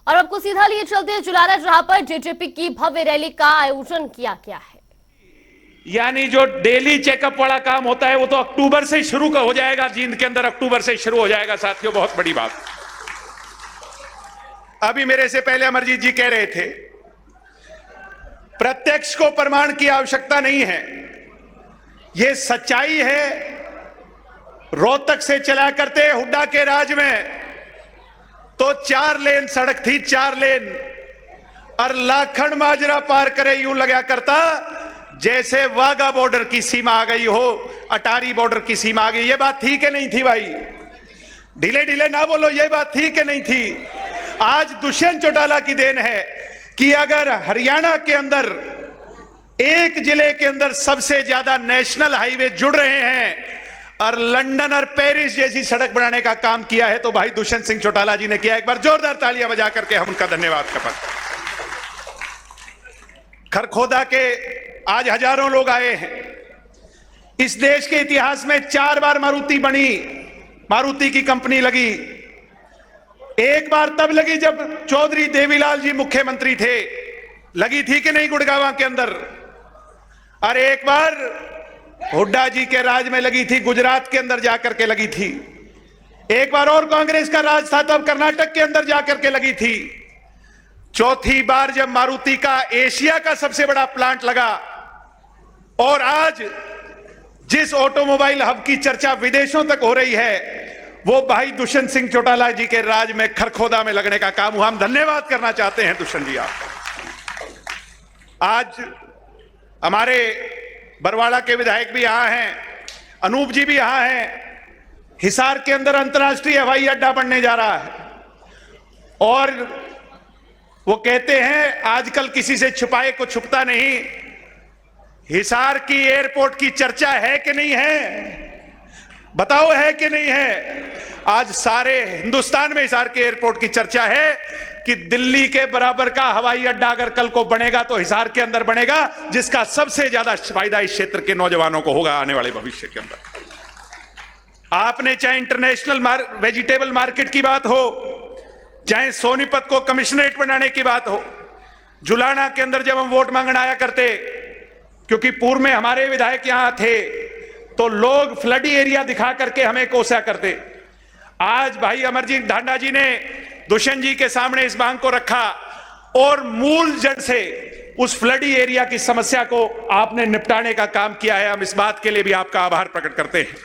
और आपको सीधा लिए चलते हैं जुलारा, जहां पर जेजेपी की भव्य रैली का आयोजन किया गया है। यानी जो डेली चेकअप वाला काम होता है वो तो अक्टूबर से शुरू हो जाएगा, जींद के अंदर अक्टूबर से शुरू हो जाएगा। साथियों, बहुत बड़ी बात। अभी मेरे से पहले अमरजीत जी कह रहे थे, प्रत्यक्ष को प्रमाण की आवश्यकता नहीं है, यह सच्चाई है। रोहतक से चला करते हुड्डा के राज में तो 4 लेन सड़क थी, 4 लेन, और लाखन माजरा पार करे यूं लगा करता जैसे वाघा बॉर्डर की सीमा आ गई हो, अटारी बॉर्डर की सीमा आ गई। ये बात थी कि नहीं थी भाई? ढीले ढीले ना बोलो, ये बात थी कि नहीं थी? आज दुष्यंत चौटाला की देन है कि अगर हरियाणा के अंदर एक जिले के अंदर सबसे ज्यादा नेशनल हाईवे जुड़ रहे हैं और लंदन और पेरिस जैसी सड़क बनाने का काम किया है तो भाई दुष्यंत सिंह चौटाला जी ने किया। एक बार जोरदार तालियां बजा करके हम उनका धन्यवाद करते हैं। खरखोदा के आज हजारों लोग आए हैं। इस देश के इतिहास में 4 बार मारुति बनी, मारुति की कंपनी लगी। एक बार तब लगी जब चौधरी देवीलाल जी मुख्यमंत्री थे, लगी थी कि नहीं गुड़गांव के अंदर? और एक बार हुड्डा जी के राज में लगी थी, गुजरात के अंदर जाकर के लगी थी। एक बार और कांग्रेस का राज था तब कर्नाटक के अंदर जाकर के लगी थी। चौथी बार जब मारुति का एशिया का सबसे बड़ा प्लांट लगा, और आज जिस ऑटोमोबाइल हब की चर्चा विदेशों तक हो रही है वो भाई दुष्यंत सिंह चौटाला जी के राज में खरखोदा में लगने का काम हुआ। हम धन्यवाद करना चाहते हैं दुष्यंत जी आपका। आज हमारे बरवाड़ा के विधायक भी यहां हैं, अनूप जी भी यहां हैं। हिसार के अंदर अंतर्राष्ट्रीय हवाई अड्डा बनने जा रहा है और वो कहते हैं आजकल किसी से छुपाए को छुपता नहीं। हिसार की एयरपोर्ट की चर्चा है कि नहीं है? बताओ, है कि नहीं है? आज सारे हिंदुस्तान में हिसार के एयरपोर्ट की चर्चा है कि दिल्ली के बराबर का हवाई अड्डा अगर कल को बनेगा तो हिसार के अंदर बनेगा, जिसका सबसे ज्यादा फायदा इस क्षेत्र के नौजवानों को होगा आने वाले भविष्य के अंदर। आपने चाहे इंटरनेशनल वेजिटेबल मार्केट की बात हो, चाहे सोनीपत को कमिश्नरेट बनाने की बात हो, जुलाना के अंदर जब हम वोट मांगने आया करते, क्योंकि पूर्व में हमारे विधायक यहां थे, तो लोग फ्लडी एरिया दिखा करके हमें कोसा करते। आज भाई अमरजीत ढांडा जी ने दुष्यंत जी के सामने इस मांग को रखा और मूल जड़ से उस फ्लडी एरिया की समस्या को आपने निपटाने का काम किया है। हम इस बात के लिए भी आपका आभार प्रकट करते हैं।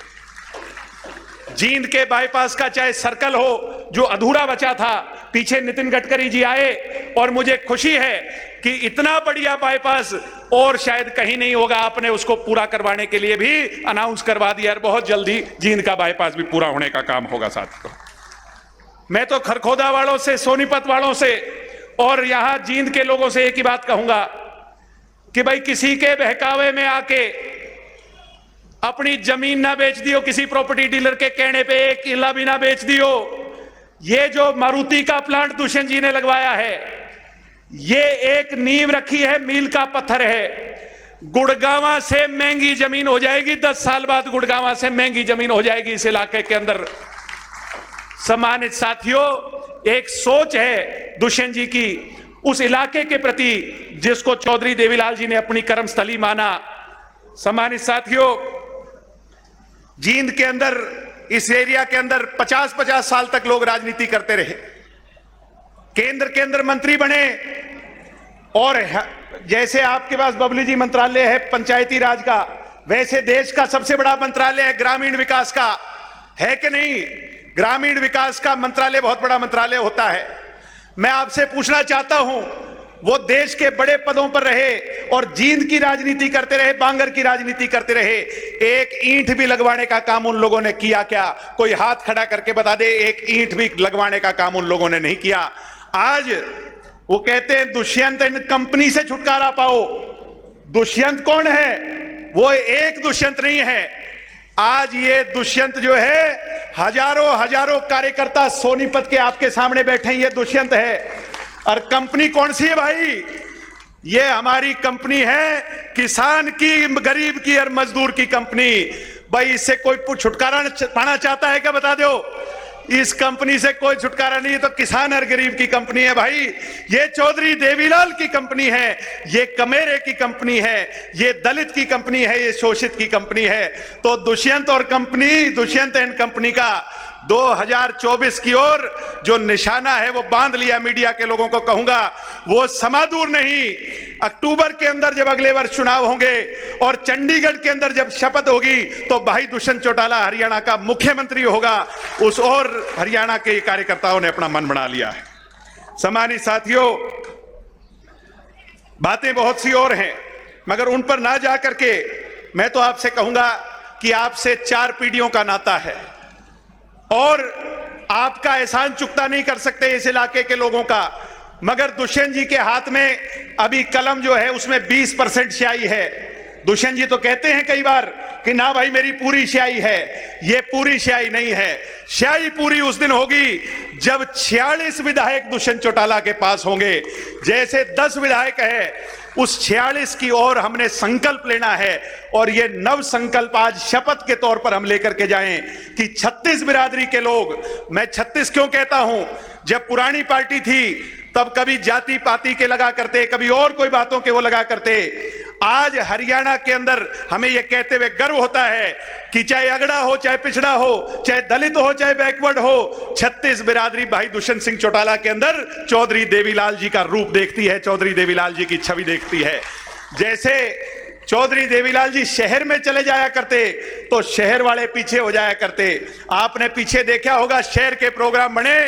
जींद के बाईपास का चाहे सर्कल हो जो अधूरा बचा था, पीछे नितिन गडकरी जी आए और मुझे खुशी है कि इतना बढ़िया बाईपास और शायद कहीं नहीं होगा। आपने उसको पूरा करवाने के लिए भी अनाउंस करवा दिया और बहुत जल्दी जींद का बाईपास भी पूरा होने का काम होगा। साथियों, मैं तो खरखोदा वालों से, सोनीपत वालों से और यहां जींद के लोगों से एक ही बात कहूंगा कि भाई किसी के बहकावे में आके अपनी जमीन ना बेच दियो, किसी प्रॉपर्टी डीलर के कहने पे एक किला भी ना बेच दियो। ये जो मारुति का प्लांट दुष्यंत जी ने लगवाया है, ये एक नींव रखी है, मील का पत्थर है। गुड़गांव से महंगी जमीन हो जाएगी, 10 साल बाद गुड़गांव से महंगी जमीन हो जाएगी इस इलाके के अंदर। सम्मानित साथियों, एक सोच है दुष्यंत जी की उस इलाके के प्रति जिसको चौधरी देवीलाल जी ने अपनी कर्मस्थली माना। सम्मानित साथियों, जींद के अंदर, इस एरिया के अंदर 50-50 साल तक लोग राजनीति करते रहे, केंद्र के अंदर मंत्री बने, और जैसे आपके पास बबली जी मंत्रालय है पंचायती राज का, वैसे देश का सबसे बड़ा मंत्रालय है ग्रामीण विकास का, है कि नहीं? ग्रामीण विकास का मंत्रालय बहुत बड़ा मंत्रालय होता है। मैं आपसे पूछना चाहता हूं, वो देश के बड़े पदों पर रहे और जींद की राजनीति करते रहे, बांगर की राजनीति करते रहे, एक ईंट भी लगवाने का काम उन लोगों ने किया क्या? कोई हाथ खड़ा करके बता दे, एक ईंट भी लगवाने का काम उन लोगों ने नहीं किया। आज वो कहते हैं दुष्यंत कंपनी से छुटकारा पाओ। दुष्यंत कौन है? वो एक दुष्यंत नहीं है। आज ये दुष्यंत जो है, हजारों कार्यकर्ता सोनीपत के आपके सामने बैठे हैं, ये दुष्यंत है। और कंपनी कौन सी है भाई? ये हमारी कंपनी है, किसान की, गरीब की और मजदूर की कंपनी। भाई इससे कोई छुटकारा पाना चाहता है क्या? बता दो। इस कंपनी से कोई छुटकारा नहीं है। तो किसान और गरीब की कंपनी है भाई, ये चौधरी देवीलाल की कंपनी है, ये कमेरे की कंपनी है, ये दलित की कंपनी है, ये शोषित की कंपनी है। तो दुष्यंत एंड कंपनी का 2024 की ओर जो निशाना है वो बांध लिया। मीडिया के लोगों को कहूंगा वो समादूर नहीं, अक्टूबर के अंदर जब अगले वर्ष चुनाव होंगे और चंडीगढ़ के अंदर जब शपथ होगी तो भाई दुष्यंत चौटाला हरियाणा का मुख्यमंत्री होगा। उस और हरियाणा के कार्यकर्ताओं ने अपना मन बना लिया है। सम्मानित साथियों, बातें बहुत सी और हैं, मगर उन पर ना जाकर के मैं तो आपसे कहूंगा कि आपसे 4 पीढ़ियों का नाता है और आपका एहसान चुकता नहीं कर सकते इस इलाके के लोगों का। मगर दुष्यंत जी के हाथ में अभी कलम जो है उसमें 20% स्याही है। दुष्यंत जी तो कहते हैं कई बार कि ना भाई मेरी पूरी स्याही है, ये पूरी स्याही नहीं है। स्याही पूरी उस दिन होगी जब 46 विधायक दुष्यंत चौटाला के पास होंगे। जैसे 10 विधायक है, उस 46 की ओर हमने संकल्प लेना है और ये नव संकल्प आज शपथ के तौर पर हम लेकर के जाएं कि 36 बिरादरी के लोग, मैं 36 क्यों कहता हूं, जब पुरानी पार्टी थी तब कभी जाति पाति के लगा करते, कभी और कोई बातों के वो लगा करते। आज हरियाणा के अंदर हमें यह कहते हुए गर्व होता है कि चाहे अगड़ा हो, चाहे पिछड़ा हो, चाहे दलित हो, चाहे बैकवर्ड हो, 36 बिरादरी भाई दुष्यंत सिंह चौटाला के अंदर चौधरी देवीलाल जी का रूप देखती है, चौधरी देवीलाल जी की छवि देखती है। जैसे चौधरी देवीलाल जी शहर में चले जाया करते तो शहर वाले पीछे हो जाया करते। आपने पीछे देखा होगा शहर के प्रोग्राम बने,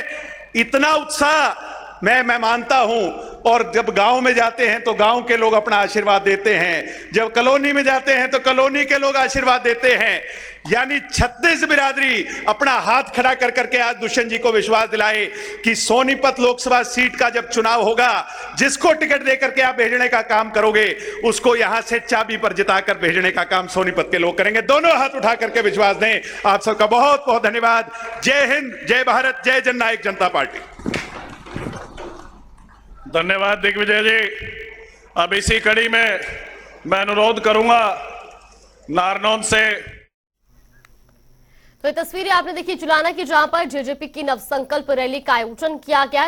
इतना उत्साह मैं मानता हूं। और जब गांव में जाते हैं तो गांव के लोग अपना आशीर्वाद देते हैं, जब कॉलोनी में जाते हैं तो कॉलोनी के लोग आशीर्वाद देते हैं। यानी 36 बिरादरी अपना हाथ खड़ा कर करके आज दुष्यंत जी को विश्वास दिलाए कि सोनीपत लोकसभा सीट का जब चुनाव होगा, जिसको टिकट देकर के आप भेजने का काम करोगे उसको यहां से चाबी पर जिताकर भेजने का काम सोनीपत के लोग करेंगे। दोनों हाथ उठा करके विश्वास दें। आप सबका बहुत बहुत धन्यवाद। जय हिंद, जय भारत, जय जननायक जनता पार्टी। धन्यवाद दिग्विजय जी। अब इसी कड़ी में मैं अनुरोध करूंगा नारनौंद से। तो ये तस्वीरें आपने देखी जुलाना की, जहां पर जेजेपी की नवसंकल्प रैली का आयोजन किया गया।